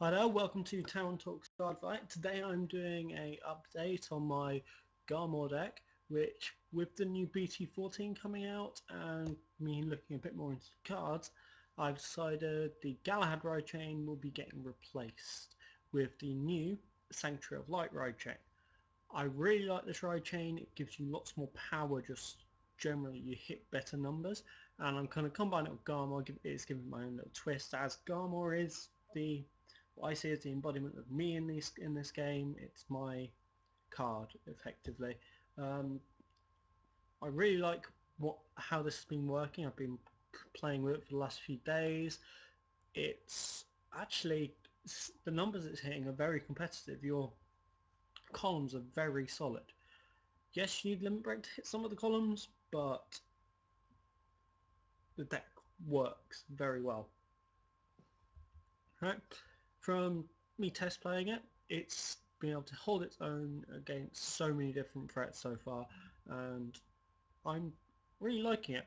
Hi there, welcome to Towan Talks Cardfight. Today I'm doing a update on my Garmore deck, which with the new BT14 coming out and me looking a bit more into cards, I've decided the Galahad ride chain will be getting replaced with the new Sanctuary of Light ride chain. I really like this ride chain. It gives you lots more power, just generally you hit better numbers, and I'm kind of combining it with Garmore. It's giving my own little twist, as Garmore is what I see as the embodiment of me in this game. It's my card, effectively. I really like how this has been working. I've been playing with it for the last few days. It's actually, the numbers it's hitting are very competitive. Your columns are very solid. Yes, you need limit break to hit some of the columns, but the deck works very well. Right. From me test playing it, it's been able to hold its own against so many different threats so far, and I'm really liking it.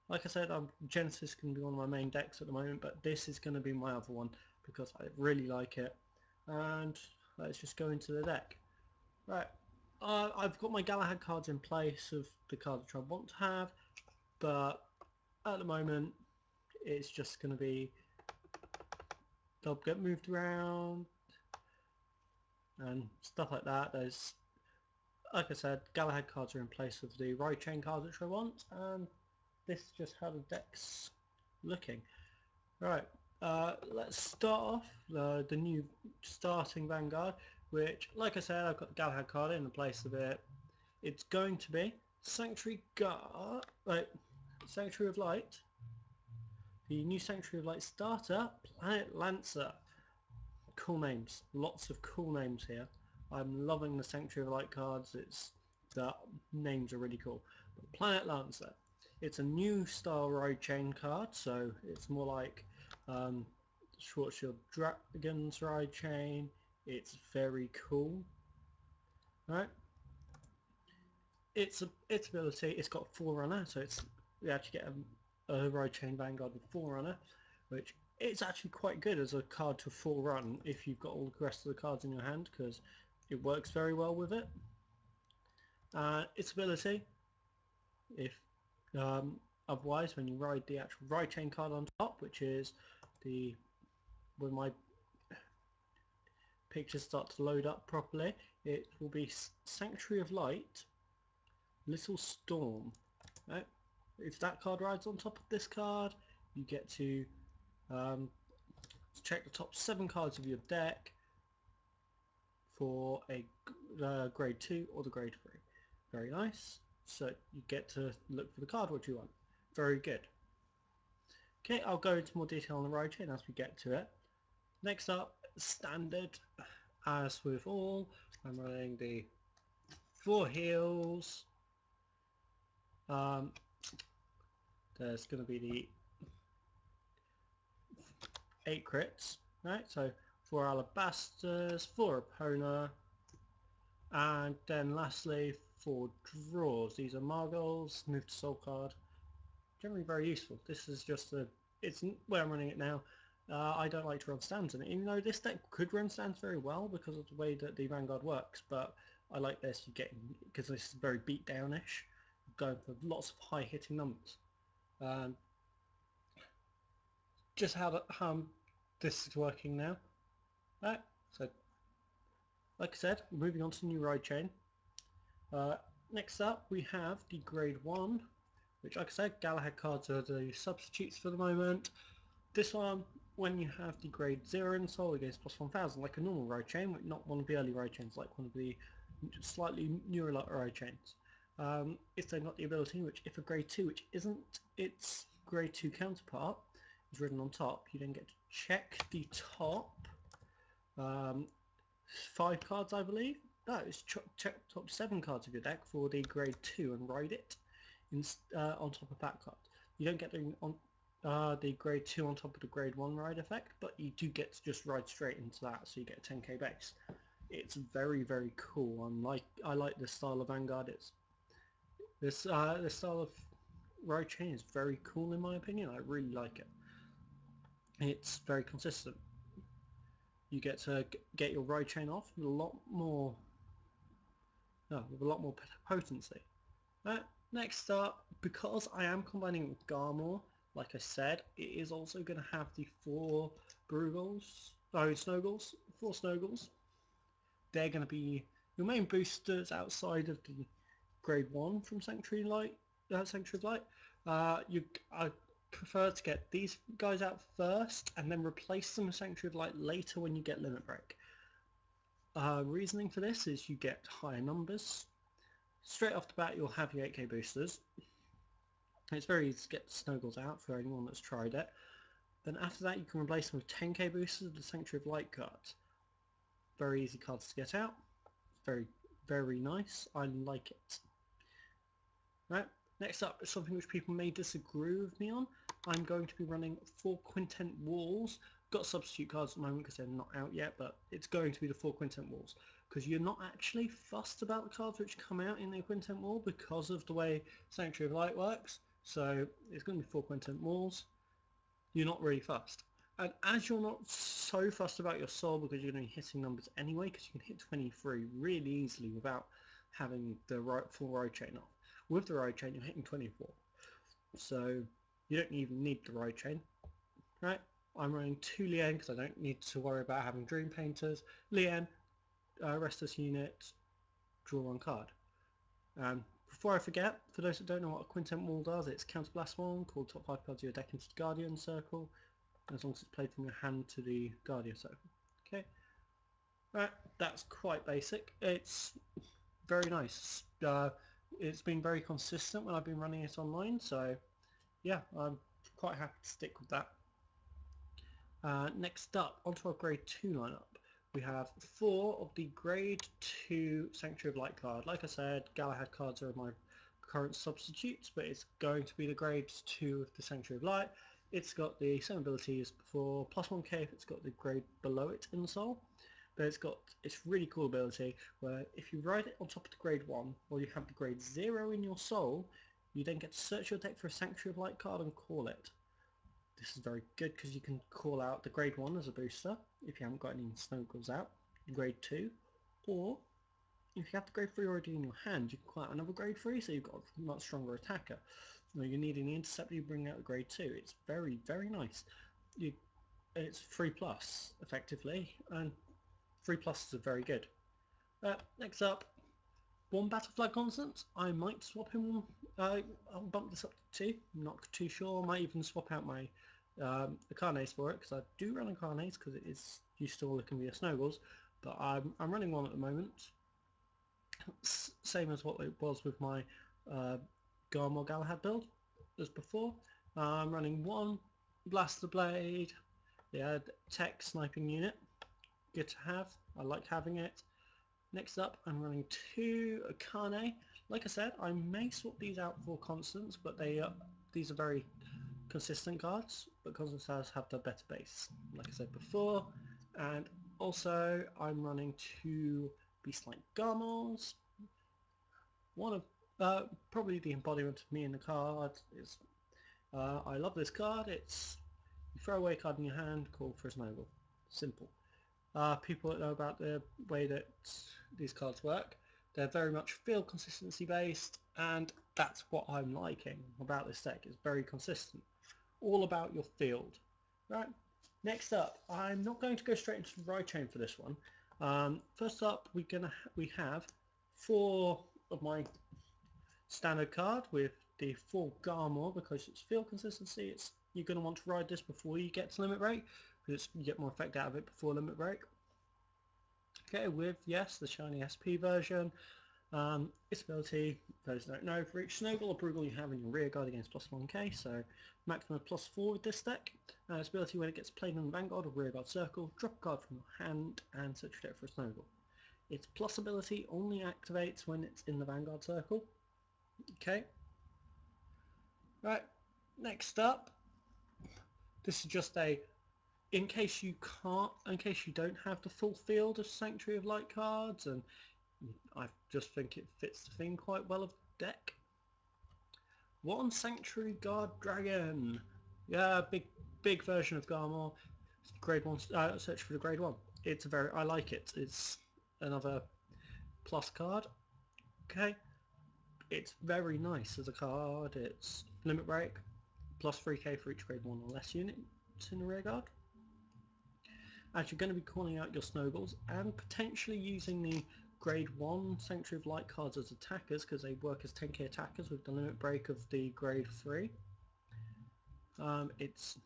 Like I said, Genesis can be one of my main decks at the moment, but this is going to be my other one because I really like it. And let's just go into the deck. Right, I've got my Galahad cards in place of the cards which I want to have, but at the moment it's just going to be they'll get moved around and stuff like that. There's, like I said, Galahad cards are in place of the ride chain cards which I want, and this is just how the deck's looking. Right, let's start off the new starting Vanguard, which, like I said, I've got the Galahad card in the place of it. It's going to be Sanctuary of Light. The new Sanctuary of Light starter, Planet Lancer. Cool names, lots of cool names here. I'm loving the Sanctuary of Light cards. The names are really cool. But Planet Lancer, it's a new style ride chain card, so it's more like Schwarzschild Dragon's ride chain. It's very cool. Right? Its ability, it's got Forerunner, so we actually get a ride chain Vanguard with Forerunner, which it's actually quite good as a card to forerun if you've got all the rest of the cards in your hand, because it works very well with it. Its ability, if otherwise, when you ride the actual ride chain card on top, which is when my pictures start to load up properly, it will be Sanctuary of Light, Little Storm. Right? If that card rides on top of this card, you get to check the top 7 cards of your deck for a grade 2 or the grade 3. Very nice. So you get to look for the card what you want. Very good. Okay, I'll go into more detail on the ride chain as we get to it. Next up, standard, as with all, I'm running the 4 heals. There's going to be the 8 crits, right? So 4 Alabasters, 4 Epona, and then lastly 4 draws. These are Margles, move to soul card. Generally very useful. This is just it's where I'm running it now. I don't like to run stands in it, even though this deck could run stands very well because of the way that the Vanguard works, but I like this, because this is very beat down-ish, going for lots of high hitting numbers. Just how this is working now. Right, so like I said, moving on to the new ride chain. Next up we have the grade 1, which, like I said, Galahad cards are the substitutes for the moment. This one, when you have the grade 0 in soul, it goes plus 1000 like a normal ride chain, not one of the early ride chains, like one of the slightly newer ride chains. If they've got the ability, which if a grade 2, which isn't its grade 2 counterpart, is written on top, you then get to check the top 5 cards, I believe. No, it's check the top 7 cards of your deck for the grade 2 and ride it on top of that card. You don't get the grade 2 on top of the grade 1 ride effect, but you do get to just ride straight into that, so you get a 10k base. It's very, very cool. I like this style of Vanguard. This style of ride chain is very cool in my opinion. I really like it. It's very consistent. you get to get your ride chain off with a lot more, potency. Next up, because I am combining it with Garmore, like I said, it is also going to have the 4 Snowballs, 4 Snowballs. They're going to be your main boosters outside of the grade 1 from Sanctuary of Light. I prefer to get these guys out first and then replace them with Sanctuary of Light later when you get Limit Break. Reasoning for this is you get higher numbers. Straight off the bat you'll have your 8k boosters. It's very easy to get the Snowballs out for anyone that's tried it. Then after that you can replace them with 10k boosters with the Sanctuary of Light cards. Very easy cards to get out. Very, very nice. I like it. Right, next up is something which people may disagree with me on. I'm going to be running 4 Quintet Walls. Got substitute cards at the moment because they're not out yet, but it's going to be the 4 Quintet Walls. Because you're not actually fussed about the cards which come out in the Quintet Wall because of the way Sanctuary of Light works. So it's going to be 4 Quintet Walls. You're not really fussed. And as you're not so fussed about your soul because you're going to be hitting numbers anyway, because you can hit 23 really easily without having the full ride chain off. With the ride chain, you're hitting 24. So you don't even need the ride chain. Right? I'm running 2 Lien because I don't need to worry about having Dream Painters. Lien, Restless Unit, draw 1 card. Before I forget, for those that don't know what a Quintet Wall does, it's Counterblast 1, called top 5 cards of your deck into the Guardian Circle, as long as it's played from your hand to the Guardian Circle. Okay, right, that's quite basic. It's very nice. It's been very consistent when I've been running it online, so yeah, I'm quite happy to stick with that. Next up, onto our grade 2 lineup. We have 4 of the grade 2 Sanctuary of Light card. Like I said, Galahad cards are my current substitutes, but it's going to be the grade 2 of the Sanctuary of Light. It's got the same abilities for plus 1k if it's got the grade below it in the soul. But it's got its really cool ability where if you ride it on top of the grade 1 or you have the grade 0 in your soul, you then get to search your deck for a Sanctuary of Light card and call it. This is very good because you can call out the grade 1 as a booster if you haven't got any Snowballs out, grade 2, or if you have the grade 3 already in your hand, you can call out another grade 3 so you've got a much stronger attacker. When you're needing the interceptor, you bring out the grade 2. It's very, very nice. It's 3+ effectively, and 3+ is very good. Next up, 1 Battle Flag Constant. I might swap him. I'll bump this up to 2. I'm not too sure. I might even swap out my Incarnates for it because I do run Incarnates because it is used to all looking via Snowballs. But I'm running 1 at the moment. Same as what it was with my Garmore Galahad build as before. I'm running 1 Blaster Blade. Yeah, tech sniping unit. Good to have. I like having it. Next up, I'm running 2 Akane. Like I said, I may swap these out for constants, but these are very consistent cards, but constants have the better base, like I said before. And also, I'm running 2 Beast-like Garmores. One of probably the embodiment of me in the card is I love this card. It's you throw away a card in your hand, call for a Snowball. Simple. People that know about the way that these cards work, they're very much field consistency based, and that's what I'm liking about this deck. It's very consistent, all about your field. Right, next up, I'm not going to go straight into the ride chain for this one. First up, we have 4 of my standard card with the 4 Garmore because it's field consistency. You're going to want to ride this before you get to Limit Break because you get more effect out of it before Limit Break. Okay, with, yes, the shiny SP version. Its ability, those don't know, for each Snowball or Brugal you have in your rear guard against plus 1k, so maximum +4 with this deck. Its ability, when it gets played in the Vanguard or rear guard circle, drop a card from your hand and search your deck for a Snowball. Its plus ability only activates when it's in the Vanguard circle. Okay. Right, next up, this is just a in case you don't have the full field of Sanctuary of Light cards, and I just think it fits the theme quite well of the deck. 1 Sanctuary Guard Dragon. Yeah, big version of Garmore. Grade 1, search for the grade 1. I like it. It's another plus card. Okay, it's very nice as a card. It's limit break, plus 3k for each grade 1 or less unit in the rear guard. As you're going to be calling out your Snowballs and potentially using the grade 1 Sanctuary of Light cards as attackers, because they work as 10k attackers with the limit break of the grade 3. It's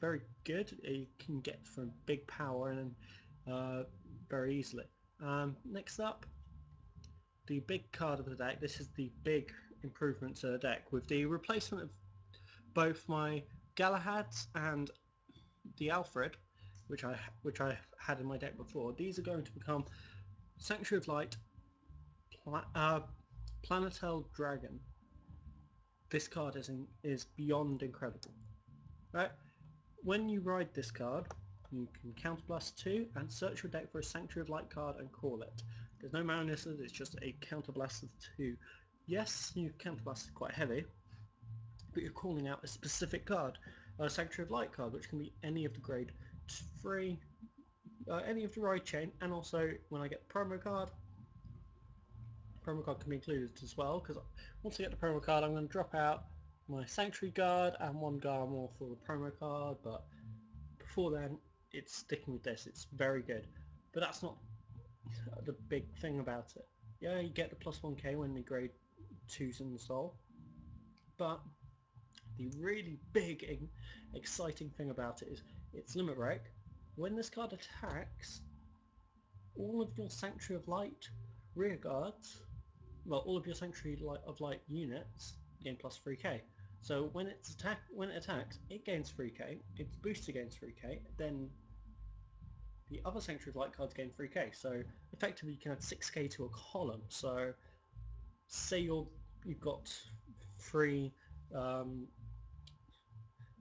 very good. You can get from big power and very easily. Next up, the big card of the deck. This is the big improvement to the deck with the replacement of both my Galahads and the Alfred, which I had in my deck before. These are going to become Sanctuary of Light, Planetel Dragon. This card is beyond incredible. Right? When you ride this card, you can counterblast 2 and search your deck for a Sanctuary of Light card and call it. There's no manuses, it's just a counterblast of 2. Yes, you counterblast quite heavy, but you're calling out a specific card, a Sanctuary of Light card, which can be any of the grade 3, any of the ride chain, and also when I get the promo card can be included as well, because once I get the promo card I'm going to drop out my Sanctuary Guard and 1 Garmore for the promo card, but before then it's sticking with this. It's very good, but that's not the big thing about it. Yeah, you get the plus 1k when the grade 2's in the soul, but the really big exciting thing about it is its limit break. When this card attacks, all of your Sanctuary of Light rear guards, well, all of your Sanctuary of Light units gain plus 3k. So when it attacks, it gains 3k, its booster gains 3k, then the other Sanctuary of Light cards gain 3k. So effectively you can add 6k to a column. So say you've got 3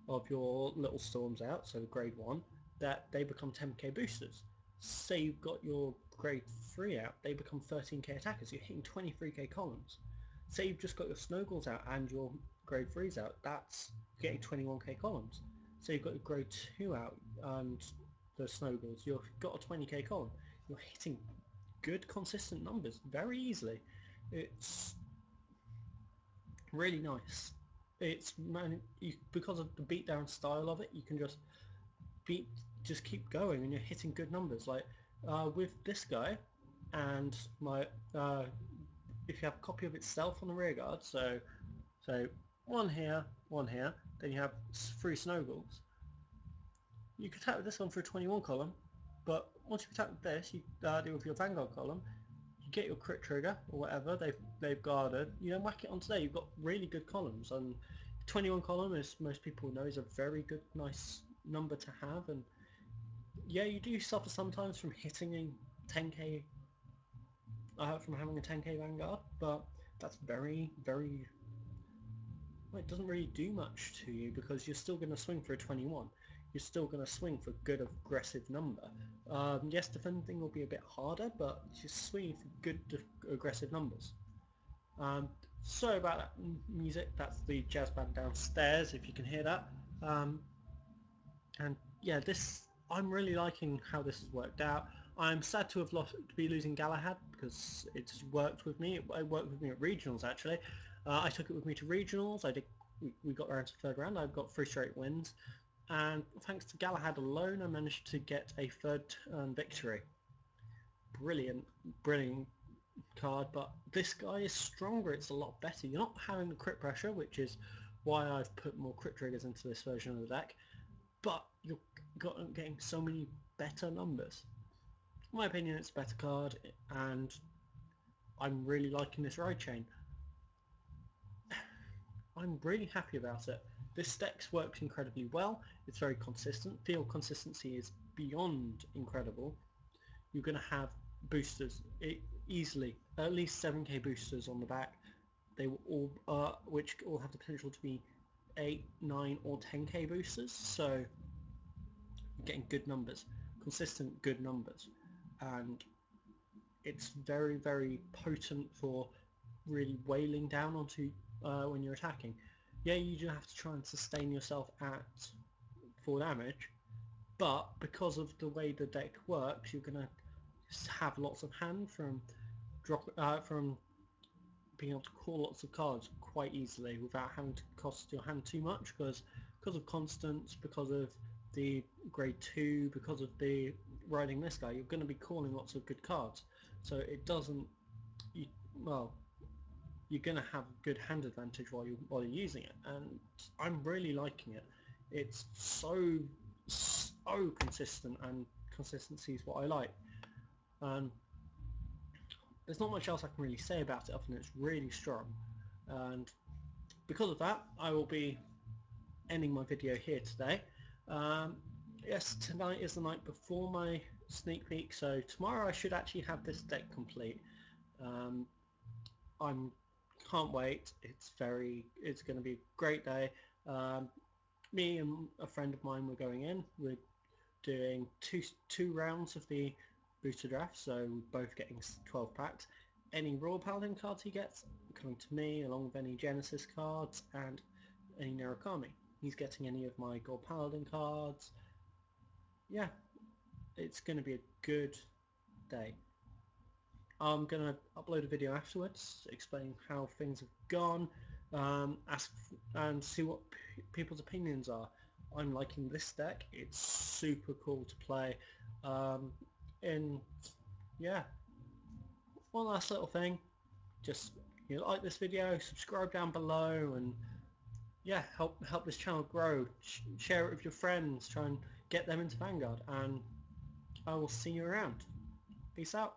of your little storms out, so grade 1, that they become 10k boosters. Say you've got your grade 3 out, they become 13k attackers. You're hitting 23k columns. Say you've just got your Snowballs out and your grade 3's out, that's getting 21k columns. So you've got your grade 2 out and the Snowballs, you've got a 20k column. You're hitting good consistent numbers very easily. It's really nice. It's because of the beatdown style of it, you can just keep going and you're hitting good numbers. Like with this guy and my if you have a copy of itself on the rear guard, so one here, then you have 3 Snowballs. You could attack with this one for a 21 column, but once you attack with this, you deal with your Vanguard column, you get your crit trigger or whatever they've guarded, you then whack it onto there. You've got really good columns, and 21 column, as most people know, is a very good, nice number to have. And yeah, you do suffer sometimes from hitting a 10k, from having a 10k Vanguard, but that's very, very, well, it doesn't really do much to you because you're still going to swing for a 21. You're still going to swing for good aggressive number. Yes, defending will be a bit harder, but you're swinging for good aggressive numbers. Sorry about that music, that's the jazz band downstairs if you can hear that. And yeah, I'm really liking how this has worked out. I'm sad to be losing Galahad because it's worked with me. It worked with me at regionals actually. I took it with me to regionals. We got around to the 3rd round. I've got 3 straight wins, and thanks to Galahad alone I managed to get a 3rd turn victory. Brilliant card, but this guy is stronger. It's a lot better. You're not having the crit pressure, which is why I've put more crit triggers into this version of the deck, but you're getting so many better numbers. In my opinion, it's a better card, and I'm really liking this ride chain. I'm really happy about it. This deck works incredibly well. It's very consistent. Field consistency is beyond incredible. You're going to have boosters easily, at least 7k boosters on the back. They will all, which all have the potential to be 8, 9 or 10k boosters, so you're getting good numbers, consistent good numbers, and it's very, very potent for really wailing down onto when you're attacking. Yeah, you do have to try and sustain yourself at 4 damage, but because of the way the deck works, you're gonna have lots of hand from from being able to call lots of cards quite easily without having to cost your hand too much, because of constants, because of the grade 2, because of the riding this guy, you're going to be calling lots of good cards. So it doesn't, you, well, you're going to have good hand advantage while you're using it, and I'm really liking it. It's so consistent, and consistency is what I like. There's not much else I can really say about it other than it's really strong, and because of that I will be ending my video here today. Yes, tonight is the night before my sneak peek, so tomorrow I should actually have this deck complete. I can't wait. It's going to be a great day. Me and a friend of mine were going in. We're doing two rounds of the booster draft, so we're both getting 12 packs. Any Royal Paladin cards he gets coming to me, along with any Genesis cards and any Narukami. He's getting any of my Gold Paladin cards. Yeah, it's going to be a good day. I'm going to upload a video afterwards explaining how things have gone, and see what people's opinions are. I'm liking this deck. It's super cool to play. And yeah, one last little thing, just like this video, subscribe down below, and yeah, help this channel grow. Share it with your friends, try and get them into Vanguard, and I will see you around. Peace out.